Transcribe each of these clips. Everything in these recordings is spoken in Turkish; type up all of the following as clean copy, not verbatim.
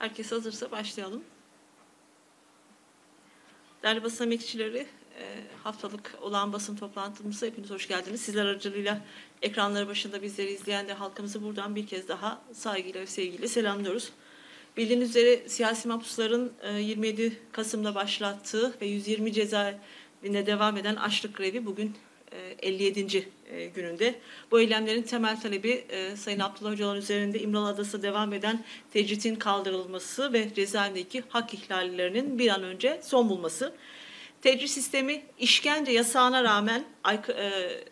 Herkes hazırsa başlayalım. Değerli basın emekçileri, haftalık olan basın toplantımıza hepiniz hoş geldiniz. Sizler aracılığıyla ekranları başında bizleri izleyen de halkımızı buradan bir kez daha saygıyla ve sevgiyle selamlıyoruz. Bildiğiniz üzere siyasi mahpusların 27 Kasım'da başlattığı ve 120 cezaevine devam eden açlık grevi bugün 57. gününde. Bu eylemlerin temel talebi Sayın Abdullah Öcalan üzerinde İmralı Adası'na devam eden tecritin kaldırılması ve cezaevindeki hak ihlallerinin bir an önce son bulması. Tecrit sistemi işkence yasağına rağmen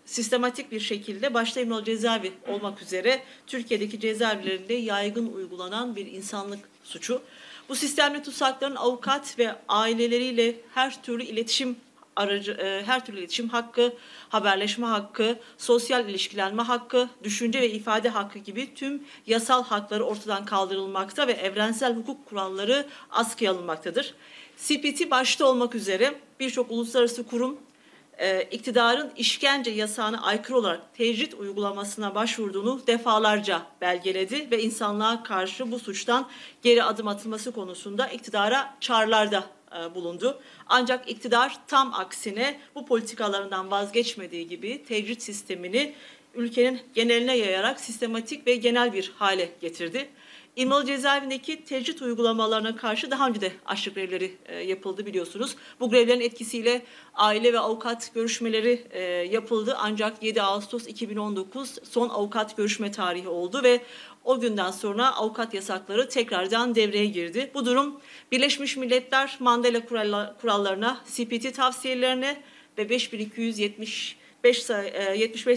sistematik bir şekilde başta İmralı cezaevi olmak üzere Türkiye'deki cezaevlerinde yaygın uygulanan bir insanlık suçu. Bu sistemli tutsakların avukat ve aileleriyle her türlü iletişim hakkı, haberleşme hakkı, sosyal ilişkilenme hakkı, düşünce ve ifade hakkı gibi tüm yasal hakları ortadan kaldırılmakta ve evrensel hukuk kuralları askıya alınmaktadır. CPT başta olmak üzere birçok uluslararası kurum iktidarın işkence yasağına aykırı olarak tecrit uygulamasına başvurduğunu defalarca belgeledi ve insanlığa karşı bu suçtan geri adım atılması konusunda iktidara çağrılarda bulundu. Ancak iktidar tam aksine bu politikalarından vazgeçmediği gibi tecrit sistemini ülkenin geneline yayarak sistematik ve genel bir hale getirdi. İmralı cezaevindeki tecrit uygulamalarına karşı daha önce de açlık grevleri yapıldı biliyorsunuz. Bu grevlerin etkisiyle aile ve avukat görüşmeleri yapıldı. Ancak 7 Ağustos 2019 son avukat görüşme tarihi oldu ve o günden sonra avukat yasakları tekrardan devreye girdi. Bu durum Birleşmiş Milletler Mandela kurallarına, CPT tavsiyelerine ve 5275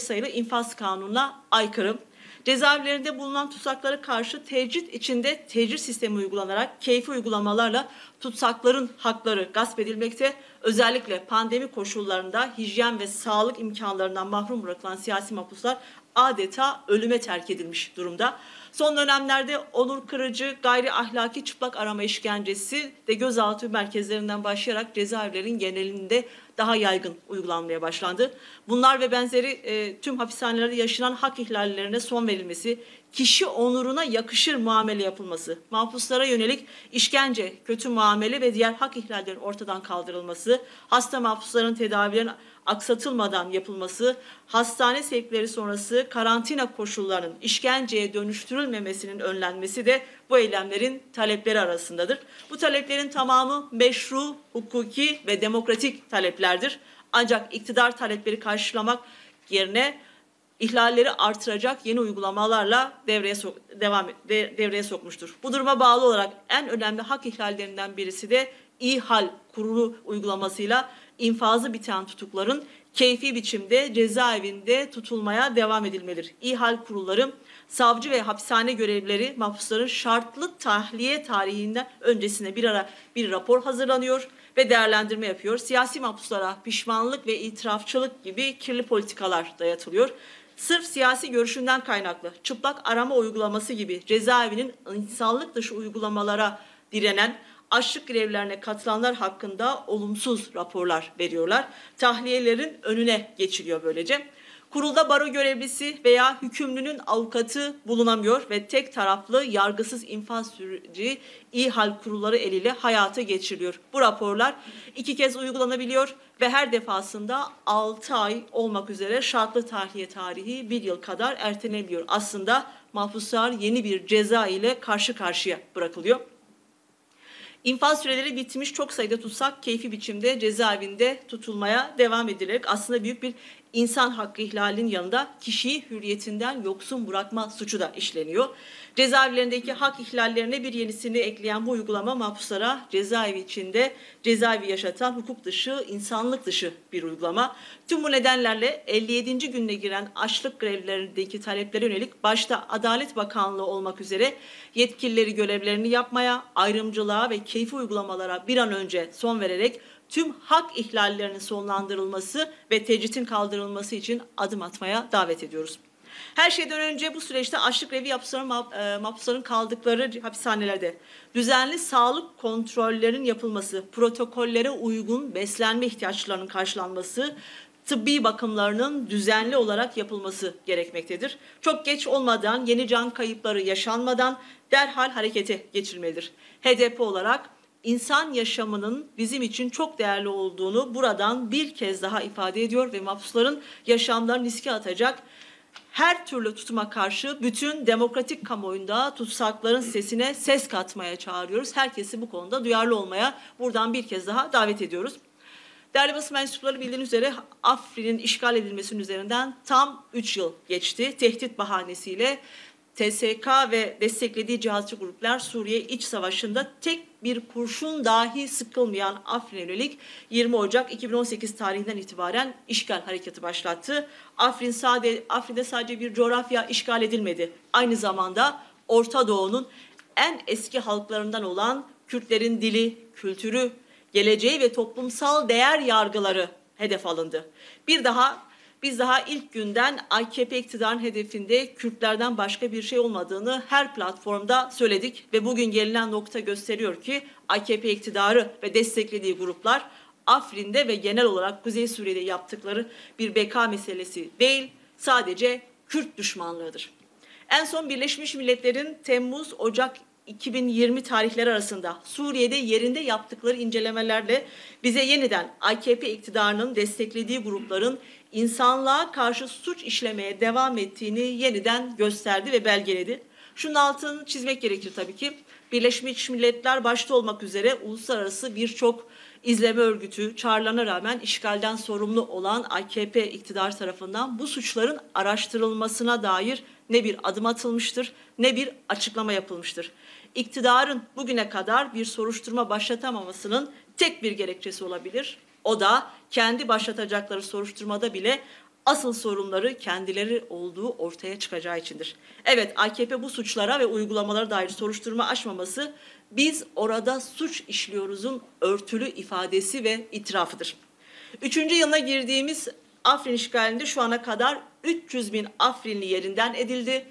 sayılı infaz kanununa aykırı. Cezaevlerinde bulunan tutsaklara karşı tecrit içinde tecrit sistemi uygulanarak keyfi uygulamalarla tutsakların hakları gasp edilmekte. Özellikle pandemi koşullarında hijyen ve sağlık imkanlarından mahrum bırakılan siyasi mahpuslar adeta ölüme terk edilmiş durumda. Son dönemlerde onur kırıcı, gayri ahlaki çıplak arama işkencesi de gözaltı merkezlerinden başlayarak cezaevlerin genelinde daha yaygın uygulanmaya başlandı. Bunlar ve benzeri tüm hapishanelerde yaşanan hak ihlallerine son verilmesi, kişi onuruna yakışır muamele yapılması, mahpuslara yönelik işkence, kötü muamele ve diğer hak ihlallerinin ortadan kaldırılması, hasta mahpusların tedavilerinin aksatılmadan yapılması, hastane sevkleri sonrası karantina koşullarının işkenceye dönüştürülmemesinin önlenmesi de bu eylemlerin talepleri arasındadır. Bu taleplerin tamamı meşru, hukuki ve demokratik taleplerdir. Ancak iktidar talepleri yerine ihlalleri artıracak yeni uygulamalarla devreye sokmuştur. Bu duruma bağlı olarak en önemli hak ihlallerinden birisi de İhal kurulu uygulamasıyla infazı biten tutukların keyfi biçimde cezaevinde tutulmaya devam edilmelidir. İhal kurulları, savcı ve hapishane görevlileri mahpusların şartlı tahliye tarihinden öncesine bir rapor hazırlanıyor ve değerlendirme yapıyor. Siyasi mahpuslara pişmanlık ve itirafçılık gibi kirli politikalar dayatılıyor. Sırf siyasi görüşünden kaynaklı çıplak arama uygulaması gibi cezaevinin insanlık dışı uygulamalara direnen, açlık grevlerine katılanlar hakkında olumsuz raporlar veriyorlar. Tahliyelerin önüne geçiliyor böylece. Kurulda baro görevlisi veya hükümlünün avukatı bulunamıyor ve tek taraflı yargısız infaz süreci İhal kurulları eliyle hayata geçiriliyor. Bu raporlar 2 kez uygulanabiliyor ve her defasında 6 ay olmak üzere şartlı tahliye tarihi 1 yıl kadar ertelenebiliyor. Aslında mahpuslar yeni bir ceza ile karşı karşıya bırakılıyor. İnfaz süreleri bitmiş çok sayıda tutsak keyfi biçimde cezaevinde tutulmaya devam edilerek aslında büyük bir insan hakkı ihlalinin yanında kişiyi hürriyetinden yoksun bırakma suçu da işleniyor. Cezaevlerindeki hak ihlallerine bir yenisini ekleyen bu uygulama mahpuslara cezaevi içinde cezaevi yaşatan hukuk dışı, insanlık dışı bir uygulama. Tüm bu nedenlerle 57. gününe giren açlık grevlerindeki taleplere yönelik başta Adalet Bakanlığı olmak üzere yetkilileri görevlerini yapmaya, ayrımcılığa ve keyfi uygulamalara bir an önce son vererek tüm hak ihlallerinin sonlandırılması ve tecritin kaldırılması için adım atmaya davet ediyoruz. Her şeyden önce bu süreçte açlık grevi mahpusların kaldıkları hapishanelerde düzenli sağlık kontrollerinin yapılması, protokollere uygun beslenme ihtiyaçlarının karşılanması, tıbbi bakımlarının düzenli olarak yapılması gerekmektedir. Çok geç olmadan, yeni can kayıpları yaşanmadan derhal harekete geçilmelidir. HDP olarak insan yaşamının bizim için çok değerli olduğunu buradan bir kez daha ifade ediyor ve mahpusların yaşamlarını riske atacak her türlü tutuma karşı bütün demokratik kamuoyunda tutsakların sesine ses katmaya çağırıyoruz. Herkesi bu konuda duyarlı olmaya buradan bir kez daha davet ediyoruz. Değerli basın mensupları, bildiğiniz üzere Afrin'in işgal edilmesinin üzerinden tam 3 yıl geçti. Tehdit bahanesiyle TSK ve desteklediği cihatçı gruplar Suriye iç savaşında tek bir kurşun dahi sıkılmayan Afrin'e yönelik 20 Ocak 2018 tarihinden itibaren işgal hareketi başlattı. Afrin'de sadece bir coğrafya işgal edilmedi. Aynı zamanda Orta Doğu'nun en eski halklarından olan Kürtlerin dili, kültürü, geleceği ve toplumsal değer yargıları hedef alındı. Biz daha ilk günden AKP iktidarın hedefinde Kürtlerden başka bir şey olmadığını her platformda söyledik ve bugün gelinen nokta gösteriyor ki AKP iktidarı ve desteklediği gruplar Afrin'de ve genel olarak Kuzey Suriye'de yaptıkları bir beka meselesi değil, sadece Kürt düşmanlığıdır. En son Birleşmiş Milletler'in Temmuz-Ocak 2020 tarihleri arasında Suriye'de yerinde yaptıkları incelemelerle bize yeniden AKP iktidarının desteklediği grupların insanlığa karşı suç işlemeye devam ettiğini yeniden gösterdi ve belgeledi. Şunun altını çizmek gerekir tabii ki. Birleşmiş Milletler başta olmak üzere uluslararası birçok izleme örgütü çağrılarına rağmen işgalden sorumlu olan AKP iktidar tarafından bu suçların araştırılmasına dair ne bir adım atılmıştır ne bir açıklama yapılmıştır. İktidarın bugüne kadar bir soruşturma başlatamamasının tek bir gerekçesi olabilir. O da kendi başlatacakları soruşturmada bile asıl sorunları kendileri olduğu ortaya çıkacağı içindir. Evet, AKP bu suçlara ve uygulamalara dair soruşturma açmaması biz orada suç işliyoruzun örtülü ifadesi ve itirafıdır. 3. yılına girdiğimiz Afrin işgalinde şu ana kadar 300 bin Afrinli yerinden edildi.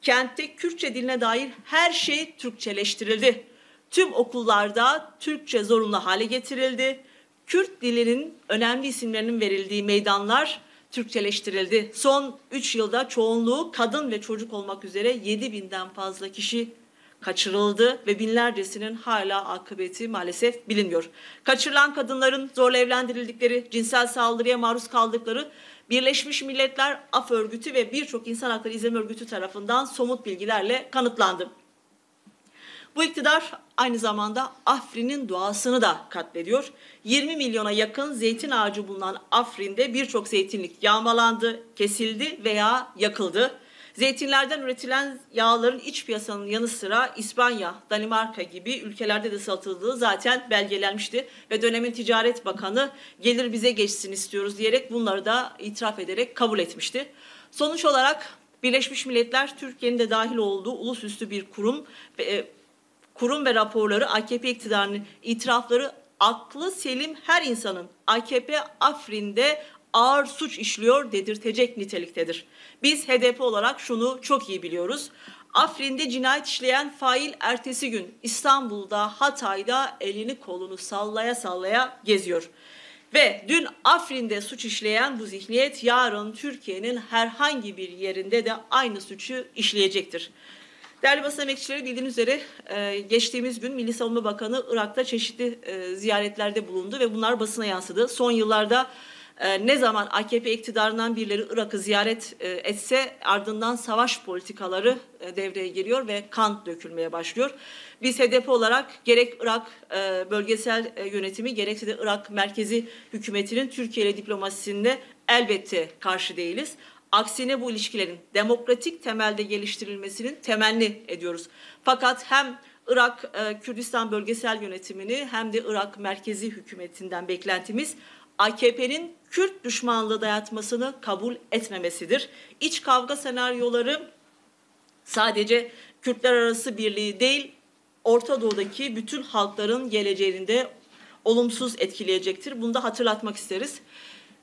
Kentte Kürtçe diline dair her şey Türkçeleştirildi. Tüm okullarda Türkçe zorunlu hale getirildi. Kürt dilinin önemli isimlerinin verildiği meydanlar Türkçeleştirildi. Son 3 yılda çoğunluğu kadın ve çocuk olmak üzere 7 binden fazla kişi kaçırıldı ve binlercesinin hala akıbeti maalesef bilinmiyor. Kaçırılan kadınların zorla evlendirildikleri, cinsel saldırıya maruz kaldıkları Birleşmiş Milletler Af Örgütü ve birçok insan hakları izleme örgütü tarafından somut bilgilerle kanıtlandı. Bu iktidar aynı zamanda Afrin'in doğasını da katlediyor. 20 milyona yakın zeytin ağacı bulunan Afrin'de birçok zeytinlik yağmalandı, kesildi veya yakıldı. Zeytinlerden üretilen yağların iç piyasanın yanı sıra İspanya, Danimarka gibi ülkelerde de satıldığı zaten belgelenmişti. Ve dönemin Ticaret Bakanı gelir bize geçsin istiyoruz diyerek bunları da itiraf ederek kabul etmişti. Sonuç olarak Birleşmiş Milletler Türkiye'nin de dahil olduğu ulusüstü bir kurum ve raporları AKP iktidarının itirafları aklı selim her insanın AKP Afrin'de ağır suç işliyor dedirtecek niteliktedir. Biz HDP olarak şunu çok iyi biliyoruz. Afrin'de cinayet işleyen fail ertesi gün İstanbul'da, Hatay'da elini kolunu sallaya sallaya geziyor. Ve dün Afrin'de suç işleyen bu zihniyet yarın Türkiye'nin herhangi bir yerinde de aynı suçu işleyecektir. Değerli basın emekçileri, bildiğiniz üzere geçtiğimiz gün Milli Savunma Bakanı Irak'ta çeşitli ziyaretlerde bulundu ve bunlar basına yansıdı. Son yıllarda ne zaman AKP iktidarından birileri Irak'ı ziyaret etse ardından savaş politikaları devreye giriyor ve kan dökülmeye başlıyor. Biz HDP olarak gerek Irak bölgesel yönetimi gerekse de Irak merkezi hükümetinin Türkiye ile diplomasisinde elbette karşı değiliz. Aksine bu ilişkilerin demokratik temelde geliştirilmesinin temenni ediyoruz. Fakat hem Irak Kürdistan bölgesel yönetimini hem de Irak merkezi hükümetinden beklentimiz AKP'nin Kürt düşmanlığı dayatmasını kabul etmemesidir. İç kavga senaryoları sadece Kürtler arası birliği değil, Orta Doğu'daki bütün halkların geleceğini de olumsuz etkileyecektir. Bunu da hatırlatmak isteriz.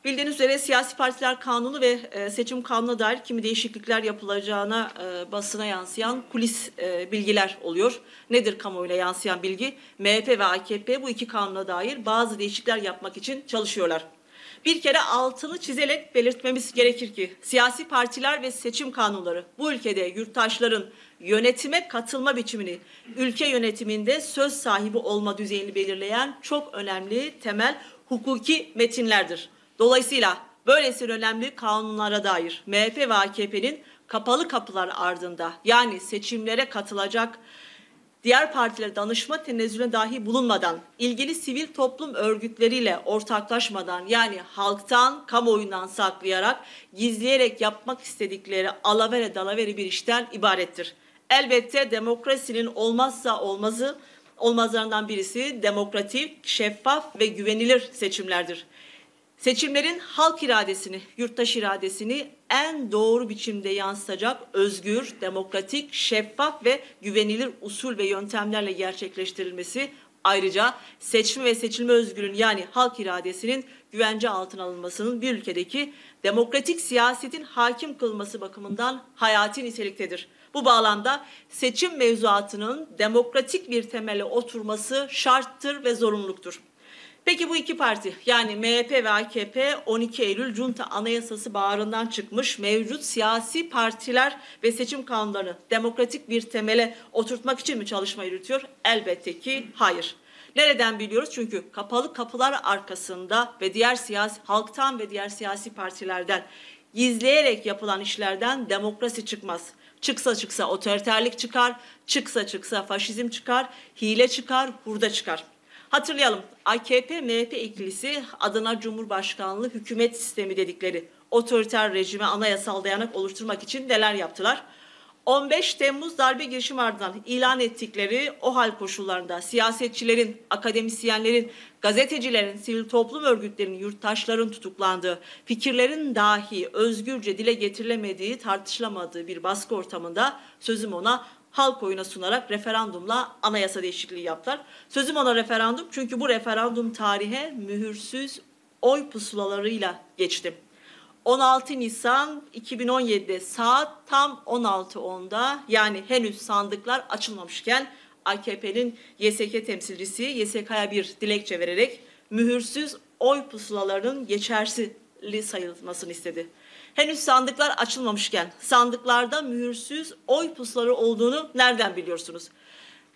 Bildiğiniz üzere siyasi partiler kanunu ve seçim kanununa dair kimi değişiklikler yapılacağına basına yansıyan kulis bilgiler oluyor. Nedir kamuoyuna yansıyan bilgi? MHP ve AKP bu iki kanuna dair bazı değişiklikler yapmak için çalışıyorlar. Bir kere altını çizerek belirtmemiz gerekir ki siyasi partiler ve seçim kanunları bu ülkede yurttaşların yönetime katılma biçimini, ülke yönetiminde söz sahibi olma düzeyini belirleyen çok önemli temel hukuki metinlerdir. Dolayısıyla böylesine önemli kanunlara dair MHP ve AKP'nin kapalı kapılar ardında, yani seçimlere katılacak diğer partilere danışma tenezzülüne dahi bulunmadan, ilgili sivil toplum örgütleriyle ortaklaşmadan, yani halktan, kamuoyundan saklayarak, gizleyerek yapmak istedikleri alavere dalavere bir işten ibarettir. Elbette demokrasinin olmazlarından birisi demokratik, şeffaf ve güvenilir seçimlerdir. Seçimlerin halk iradesini, yurttaş iradesini en doğru biçimde yansıtacak özgür, demokratik, şeffaf ve güvenilir usul ve yöntemlerle gerçekleştirilmesi, ayrıca seçme ve seçilme özgürlüğün, yani halk iradesinin güvence altına alınmasının bir ülkedeki demokratik siyasetin hakim kılması bakımından hayati niteliktedir. Bu bağlamda seçim mevzuatının demokratik bir temele oturması şarttır ve zorunluluktur. Peki bu iki parti, yani MHP ve AKP 12 Eylül Junta Anayasası bağrından çıkmış mevcut siyasi partiler ve seçim kanunlarını demokratik bir temele oturtmak için mi çalışma yürütüyor? Elbette ki hayır. Nereden biliyoruz? Çünkü kapalı kapılar arkasında ve halktan ve diğer siyasi partilerden gizleyerek yapılan işlerden demokrasi çıkmaz. Çıksa otoriterlik çıkar, çıksa faşizm çıkar, hile çıkar, hurda çıkar. Hatırlayalım, AKP-MHP ikilisi adına Cumhurbaşkanlığı hükümet sistemi dedikleri otoriter rejime anayasal dayanak oluşturmak için neler yaptılar? 15 Temmuz darbe girişimi ardından ilan ettikleri o hal koşullarında siyasetçilerin, akademisyenlerin, gazetecilerin, sivil toplum örgütlerinin, yurttaşların tutuklandığı, fikirlerin dahi özgürce dile getirilemediği, tartışılamadığı bir baskı ortamında sözüm ona halk oyuna sunarak referandumla anayasa değişikliği yaptılar. Sözüm ona referandum, çünkü bu referandum tarihe mühürsüz oy pusulalarıyla geçti. 16 Nisan 2017'de saat tam 16.10'da, yani henüz sandıklar açılmamışken, AKP'nin YSK temsilcisi YSK'ya bir dilekçe vererek mühürsüz oy pusulalarının geçersiz sayılmasını istedi. Henüz sandıklar açılmamışken sandıklarda mühürsüz oy pusulaları olduğunu nereden biliyorsunuz?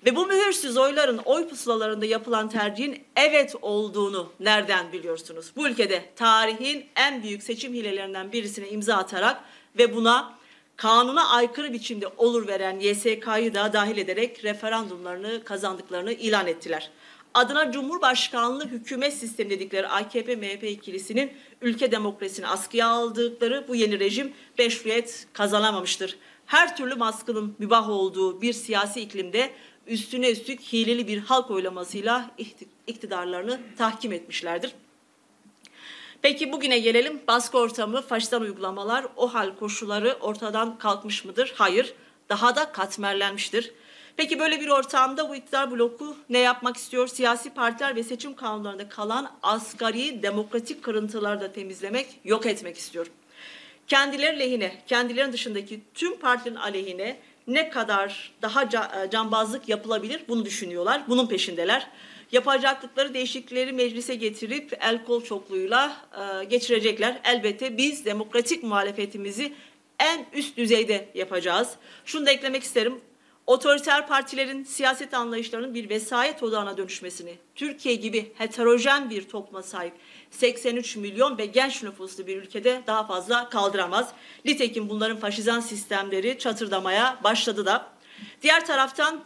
Ve bu mühürsüz oyların oy pusulalarında yapılan tercihin evet olduğunu nereden biliyorsunuz? Bu ülkede tarihin en büyük seçim hilelerinden birisine imza atarak ve buna kanuna aykırı biçimde olur veren YSK'yı da dahil ederek referandumlarını kazandıklarını ilan ettiler. Adına Cumhurbaşkanlığı hükümet sistemi dedikleri AKP-MHP ikilisinin ülke demokrasisini askıya aldıkları bu yeni rejim meşruiyet kazanamamıştır. Her türlü baskının mübah olduğu bir siyasi iklimde üstüne üstlük hileli bir halk oylamasıyla iktidarlarını tahkim etmişlerdir. Peki bugüne gelelim. Baskı ortamı, faşistan uygulamalar, o hal koşulları ortadan kalkmış mıdır? Hayır, daha da katmerlenmiştir. Peki böyle bir ortamda bu iktidar bloku ne yapmak istiyor? Siyasi partiler ve seçim kanunlarında kalan asgari demokratik kırıntıları da temizlemek, yok etmek istiyor. Kendileri lehine, kendilerinin dışındaki tüm partilerin aleyhine ne kadar daha cambazlık yapılabilir bunu düşünüyorlar, bunun peşindeler. Yapacaklıkları değişiklikleri meclise getirip el kol çokluğuyla geçirecekler. Elbette biz demokratik muhalefetimizi en üst düzeyde yapacağız. Şunu da eklemek isterim. Otoriter partilerin siyaset anlayışlarının bir vesayet odağına dönüşmesini, Türkiye gibi heterojen bir topluma sahip 83 milyon ve genç nüfuslu bir ülkede daha fazla kaldıramaz. Nitekim bunların faşizan sistemleri çatırdamaya başladı da. Diğer taraftan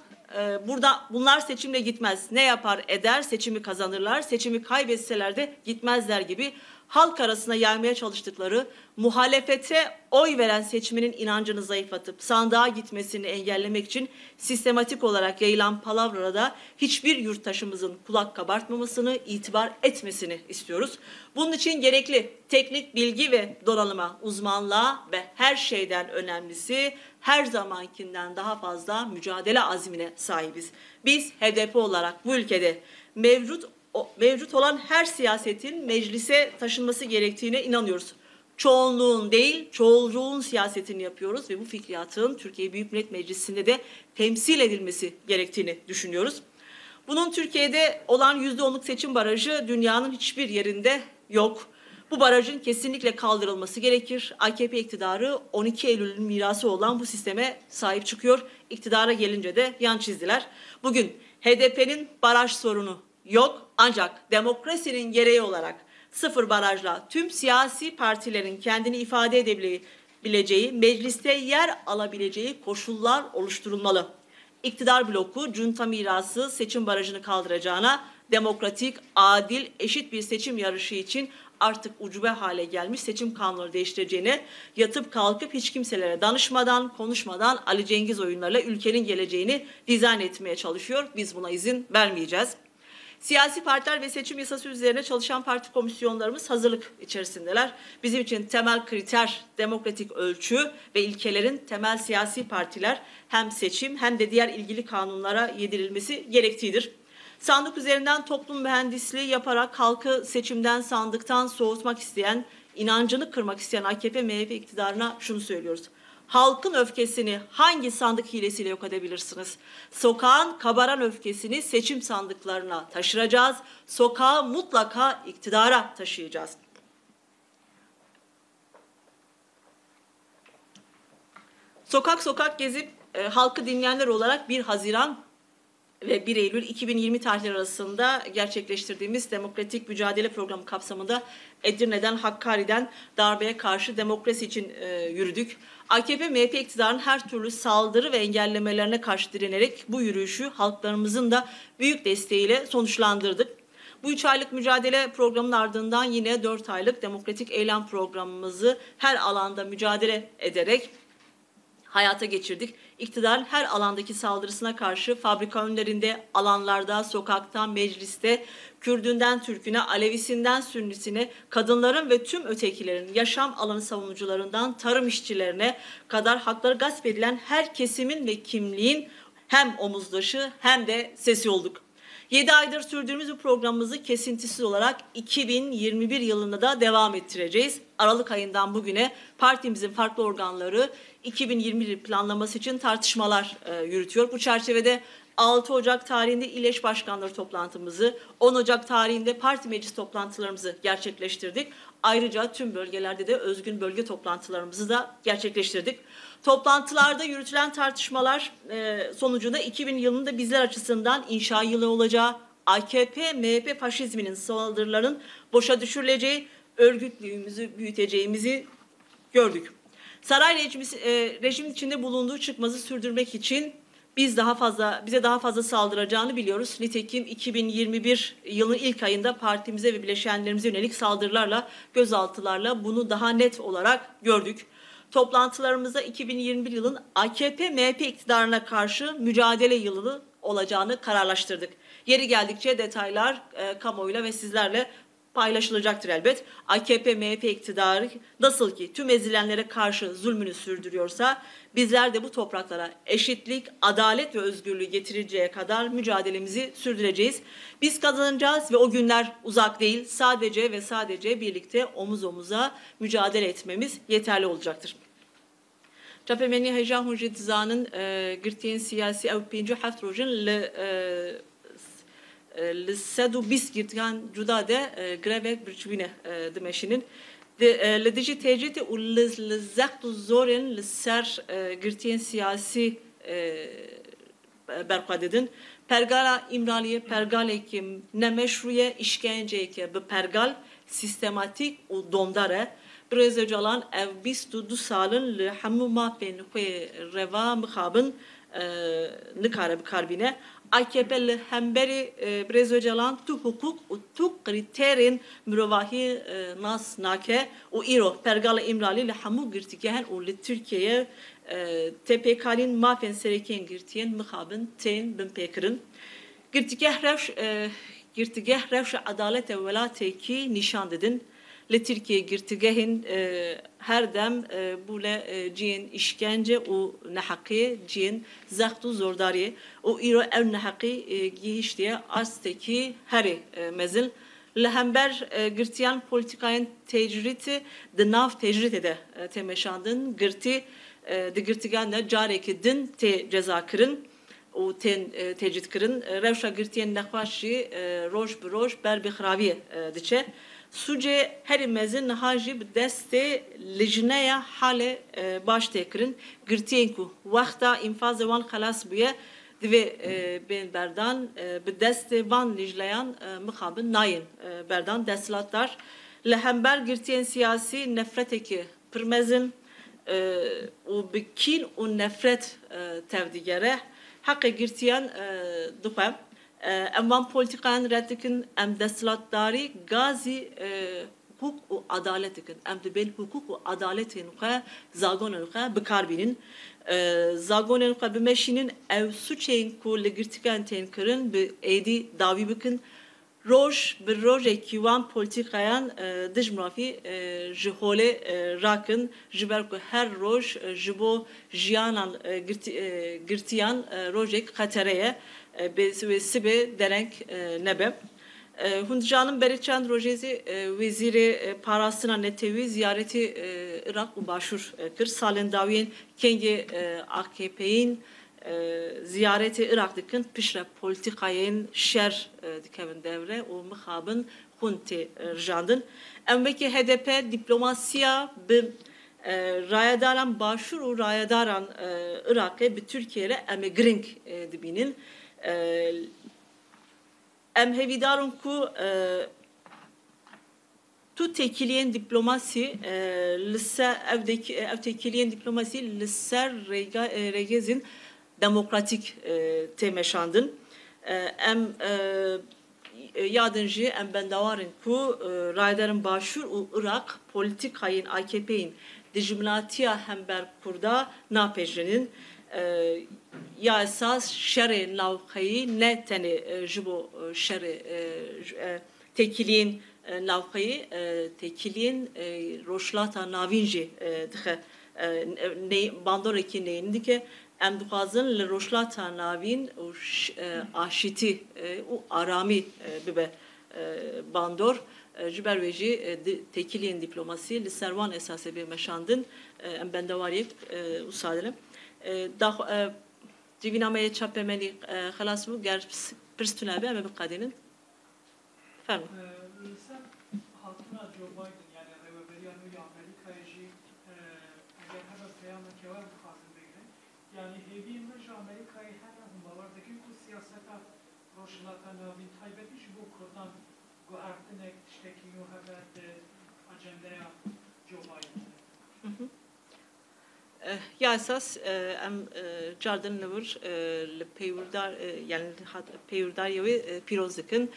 bunlar seçimle gitmez. Ne yapar eder, seçimi kazanırlar, seçimi kaybetseler de gitmezler gibi halk arasına yaymaya çalıştıkları muhalefete oy veren seçmenin inancını zayıflatıp sandığa gitmesini engellemek için sistematik olarak yayılan palavralara hiçbir yurttaşımızın kulak kabartmamasını, itibar etmesini istiyoruz. Bunun için gerekli teknik bilgi ve donanıma, uzmanlığa ve her şeyden önemlisi her zamankinden daha fazla mücadele azmine sahibiz. Biz HDP olarak bu ülkede mevcut olan her siyasetin meclise taşınması gerektiğine inanıyoruz. Çoğunluğun değil, çoğulcuğun siyasetini yapıyoruz ve bu fikriyatın Türkiye Büyük Millet Meclisi'nde de temsil edilmesi gerektiğini düşünüyoruz. Bunun Türkiye'de olan %10'luk seçim barajı dünyanın hiçbir yerinde yok. Bu barajın kesinlikle kaldırılması gerekir. AKP iktidarı 12 Eylül'ün mirası olan bu sisteme sahip çıkıyor. İktidara gelince de yan çizdiler. Bugün HDP'nin baraj sorunu yok, ancak demokrasinin gereği olarak sıfır barajla tüm siyasi partilerin kendini ifade edebileceği, mecliste yer alabileceği koşullar oluşturulmalı. İktidar bloku junta mirası seçim barajını kaldıracağına, demokratik, adil, eşit bir seçim yarışı için artık ucube hale gelmiş seçim kanunları değiştireceğine, yatıp kalkıp hiç kimselere danışmadan, konuşmadan Ali Cengiz oyunlarıyla ülkenin geleceğini dizayn etmeye çalışıyor. Biz buna izin vermeyeceğiz. Siyasi partiler ve seçim yasası üzerine çalışan parti komisyonlarımız hazırlık içerisindeler. Bizim için temel kriter demokratik ölçü ve ilkelerin temel siyasi partiler hem seçim hem de diğer ilgili kanunlara yedirilmesi gerektiğidir. Sandık üzerinden toplum mühendisliği yaparak halkı seçimden, sandıktan soğutmak isteyen, inancını kırmak isteyen AKP-MHP iktidarına şunu söylüyoruz. Halkın öfkesini hangi sandık hilesiyle yok edebilirsiniz? Sokağın kabaran öfkesini seçim sandıklarına taşıracağız. Sokağı mutlaka iktidara taşıyacağız. Sokak sokak gezip halkı dinleyenler olarak 1 Haziran ve 1 Eylül 2020 tarihleri arasında gerçekleştirdiğimiz demokratik mücadele programı kapsamında Edirne'den, Hakkari'den darbeye karşı demokrasi için yürüdük. AKP-MHP iktidarının her türlü saldırı ve engellemelerine karşı direnerek bu yürüyüşü halklarımızın da büyük desteğiyle sonuçlandırdık. Bu 3 aylık mücadele programının ardından yine 4 aylık demokratik eylem programımızı her alanda mücadele ederek hayata geçirdik. İktidarın her alandaki saldırısına karşı fabrika önlerinde, alanlarda, sokakta, mecliste, Kürdünden Türküne, Alevisinden Sünnisine, kadınların ve tüm ötekilerin, yaşam alanı savunucularından tarım işçilerine kadar hakları gasp edilen her kesimin ve kimliğin hem omuzdaşı hem de sesi olduk. 7 aydır sürdürdüğümüz bu programımızı kesintisiz olarak 2021 yılında da devam ettireceğiz. Aralık ayından bugüne partimizin farklı organları 2021 planlaması için tartışmalar yürütüyor. Bu çerçevede 6 Ocak tarihinde İl Eş Başkanları toplantımızı, 10 Ocak tarihinde parti meclis toplantılarımızı gerçekleştirdik. Ayrıca tüm bölgelerde de özgün bölge toplantılarımızı da gerçekleştirdik. Toplantılarda yürütülen tartışmalar sonucunda 2000 yılında bizler açısından inşa yılı olacağı, AKP-MHP faşizminin saldırıların boşa düşürüleceği, örgütlüğümüzü büyüteceğimizi gördük. Saray rejimin içinde bulunduğu çıkmazı sürdürmek için bize daha fazla saldıracağını biliyoruz. Nitekim 2021 yılın ilk ayında partimize ve bileşenlerimize yönelik saldırılarla, gözaltılarla bunu daha net olarak gördük. Toplantılarımızda 2021 yılın AKP-MHP iktidarına karşı mücadele yılı olacağını kararlaştırdık. Yeri geldikçe detaylar kamuoyuyla ve sizlerle paylaşılacaktır elbet. AKP-MHP iktidarı nasıl ki tüm ezilenlere karşı zulmünü sürdürüyorsa bizler de bu topraklara eşitlik, adalet ve özgürlüğü getirinceye kadar mücadelemizi sürdüreceğiz. Biz kazanacağız ve o günler uzak değil. Sadece ve sadece birlikte omuz omuza mücadele etmemiz yeterli olacaktır. Çapemeni Heja Hujitizan'ın girtiyen siyasi ev pinci heft rojin لسد و بیست گرتگان جدا ده گربه برچوینه دمشینن لدیجی تجربه و لزخت و زورن لسر گرتین سیاسی برقاددن pergala İmraliye pergale ki ne meşruye işkence ki bu pergal sistematik u dondare biraz öcalan ev 22 salın li hamu mapen ve reva mukhabın nikare bu karbine AKP'li hemberi biraz öcalan tu hukuk u tu kriterin mürevahi nas nake u iro pergala İmrali li hamu girtikehen u li Türkiye'ye TPK'nin mafen sereken girtiyen mukhabın ten bin pekirin girtikeh revş adalet ve velateki nişan dedin. Le Türkiye girtigehin her dem bule cihen işkence u nehaki cihen zahtu zordari u iro ev nehaki gihiştiye asteki heri mezil lehember girtiyan politikayın tecriti de nav tecriti de temeşandın girti de girtigan careki din te ceza kırın o ten tecrit kırın revşa girtiyen nehvaşi roj bir roj ber bir xraviye diçe Suce her mezin haji bi deste lejneya hale baş tekirin girtiyen ku vakta infaz van xalas buye dive ben berdan bi deste van lejleyan mukabın nayin berdan deslatlar lehember girtiyen siyasi nefreteki pirmezin و بکین و نفرت تودیگره حق گرتیان دخم اموان پولیتیکان ردکن ام دستلاتداری گازی hukuk و adaletikin em de bel hukuk و adaletin xe zagonun xe bikarbinin zagonun xe bimeşinin ev suçeyin ku ligirtikan ten kirin bi edi davi bikin roj bir roje kivan politikayan dijmrafi jihole rakın jiber ku her roj jibo jiyanan girtiyan rojek xatereye ve sibe derenk nebe Hundicanın Berikcan Rojezi veziri parasına netevi ziyareti Irak u başur kır salin daviyen kengi AKP'nin ziyareti Irak dikin pişre politikayın şer dikevin devre o mıhabın hunti rjandın. Emveki HDP diplomasiya bir rayadaran başur u rayadaran Irak'e bir Türkiye'yle emigring dibinin em hevidarun ku tu tekiliyen diplomasi lise evdeki ev tekiliyen diplomasi liser regezin demokratik temeşandın em yadınjı em bendavarın ku raydarın başur u Irak politik hayın AKP'nin dijimlatiya hember kurda napejrenin ya esas şerê navxeyî ne tenê ji bo şerê tekiliyên navxeyî tekiliyên rojhilata navîn jî dixe bandorekî neyîn dike em dixwazin li rojhilata navîn û aşîtî û aramî bibe bandor ji ber wê jî tekiliyên diplomasî li ser wan esasê bê meşandin em bendewariyek û sadirim Civinameye çapemeli xelas bu ger pirstuna be ama bikadinin. Fermo. Sen halkına Joe Biden yani revberiyan ve Amerika'yı eğer hemen peyama kevar mukazın beklen. Yani heviyim ve Amerika'yı hemen humbalardaki bu siyasete roşlata navin taybetiş bu kurdan bu artinek tişteki yuhaber ajandaya Joe Biden. Ya esas em cardın nıvır peyvurdar yani peyvurdar yavi pirozdikin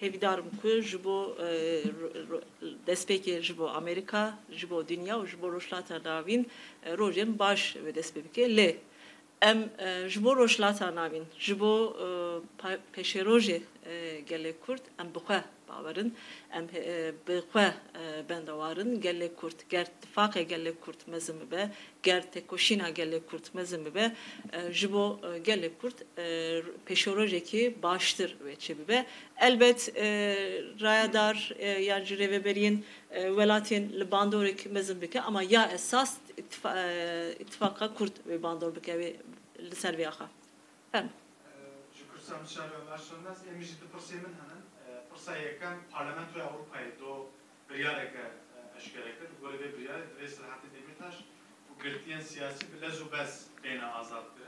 hevidarım ku jibo despeki jibo Amerika jibo dünya jibo roşlata navin rojen baş ve despeki le em jibo roşlata navin jibo peşeroje gele kurt em bukha bavarın em bukha bendavarın gele kurt ger tifaqe gele kurt mezimi be ger tekoşina gele kurt mezimi be jibo gele kurt peşeroje ki baştır ve çebibe elbet rayadar yani reveberiyin velatin li bandorik mezimi ama ya esas ittifaka kurt ve bandor bike ve li serviyaha hem Şükürsem şahane başlanmaz emişti persemin hemen persayeken parlamentoya Avrupa'yı do biriyareke eşkerektir böyle bir biriyar ve Selahattin Demirtaş bu girtiyen siyasi bile zubes beyna azalttı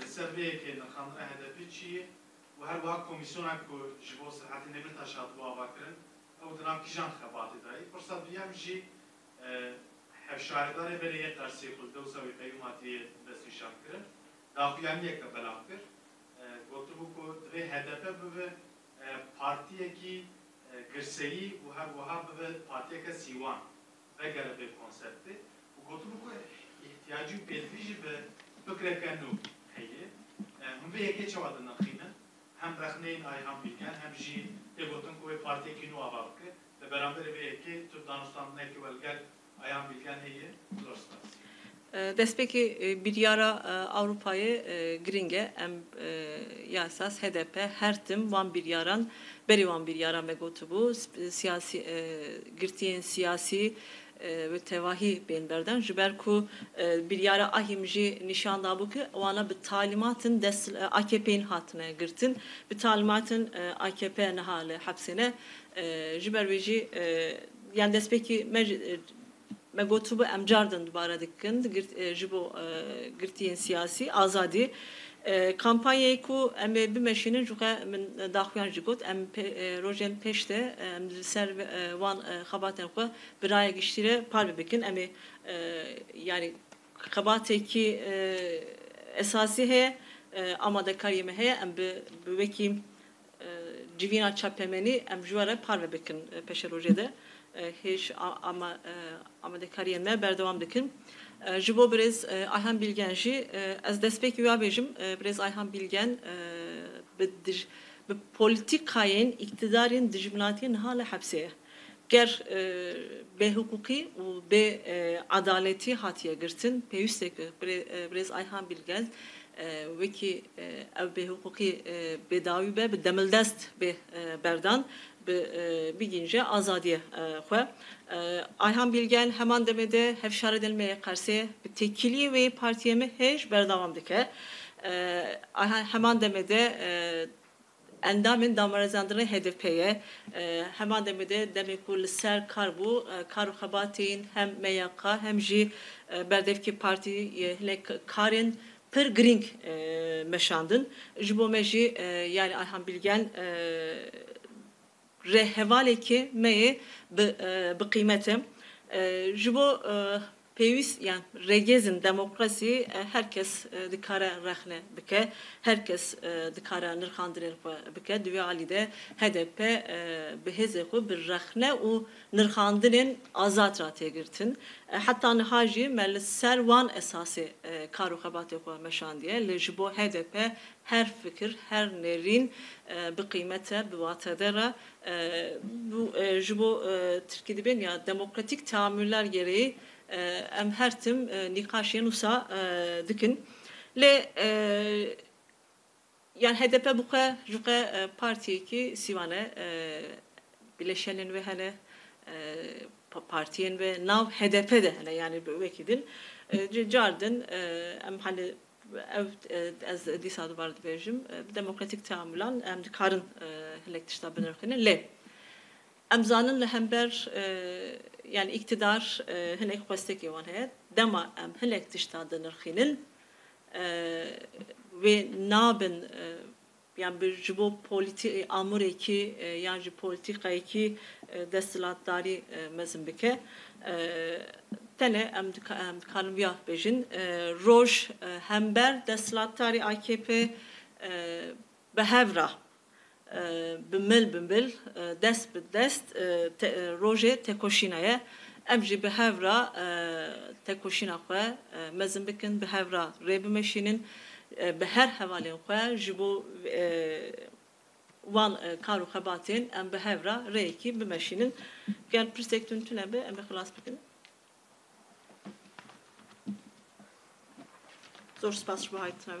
li serviyeke nxandra hedefi çi ve her vak komisyona ku jibo Selahattin Demirtaş adlı avakirin o dönem kijan xabatı dahi fırsat diyem ji hevşaridare beriye tersi kulde u savi peymatiye destişan kirin daxilaniye kabelak kir Gotubu ve HDP ve partiye ki Gırseyi ve her vahab ve partiye ki Sivan ve gelen bir konsepti. Bu gotubu ihtiyacı belirli ve fikreken nu heye. Hem bir yeke çavadın nakinen hem rahneyin ayhan bilgen hem ji egotun ku partiye ki nu avabke ve beraber bir yeke tüm danışmanlığı ki velgel ayhan bilgen heye dostlar. Despeki bir yara Avrupa'yı gringe em yasas HDP her tim van bir yaran beri van bir yara megotubu siyasi girtiyen siyasi ve tevahi ben berdan jiber ku bir yara ahimci nişan da bu ki ona bir talimatın AKP'nin hatına girtin bir talimatın AKP nehale hapsine jiber veji yani despeki me gotubu emcardan dubara dikkin jibo girtiyen siyasi azadi kampanyayı ku em bir meşinin juka min daxuyan jigot em rojen peşte ser van xabaten ku bir aya geçtire parve bikin em yani xabateki esası he ama da kariyeme he em bir vekim civina çapemeni em juara parve bikin peşe rojede hiç ama da kariyeme berdevam dikin jibo biraz Ayhan Bilgenci az despek üyabejim biraz Ayhan Bilgen bir politikayın iktidarın dijminatın hala hapseye ger be hukuki ve be adaleti hatiye girtin peyüstek biraz Ayhan Bilgen ve ki ev be hukuki bedavi be demildest be berdan bir gince azadiye xwe Ayhan Bilgen hemen demede hevşar edilmeye karşı bir tekili ve partiyemi hiç berdavam dike hemen demede endamın damarızandırı HDP'ye hemen demede demek ki ser karbu karu xabatin hem MYK hem ji berdevki parti karın per gring meşandın jibo meji yani Ayhan Bilgen rehevaleki meye bi kıymetim jibo peyvis yani regezin demokrasi herkes dikara rahne bike herkes dikara nirkhandirir bike düve alide HDP behezeku bir rahne u nirkhandirin azat ratiye girtin hatta nihaji mel servan esası karu xabate ku meşan diye le jibo HDP her fikir her nerin bi kıymete bi vatedera bu jibo Türkiye'de ben ya demokratik tahammüller gereği em her tim nikaşen usa dikin le yani HDP bu kadar juka partiye ki sivane bileşenin ve hele partiyen ve nav HDP de hele yani vekidin cardın em hani az disadu vardı verjim demokratik tahammülan em karın elektrişte benirkine le emzanın lehember yani iktidar hinek xwesteki wan heye dema em hinek tişta dinirxînin ve nabin yani bir jibo politik amureki yani ji politikayeki destilatdarî mezin bike tene em dikarin viyah bejin roj hember destilatdarî AKP behevra bimil dest bi dest roje tekoşinaya em jî bi hevra tekoşîna xwe mezin bikin bi hevra rê bimeşînin bi her hevalên xwe ji bo wan kar û xebatên em bi hevra rêyekî bimeşînin gel pirsek tune be em bi xilas bikin zor spas ji bo haytina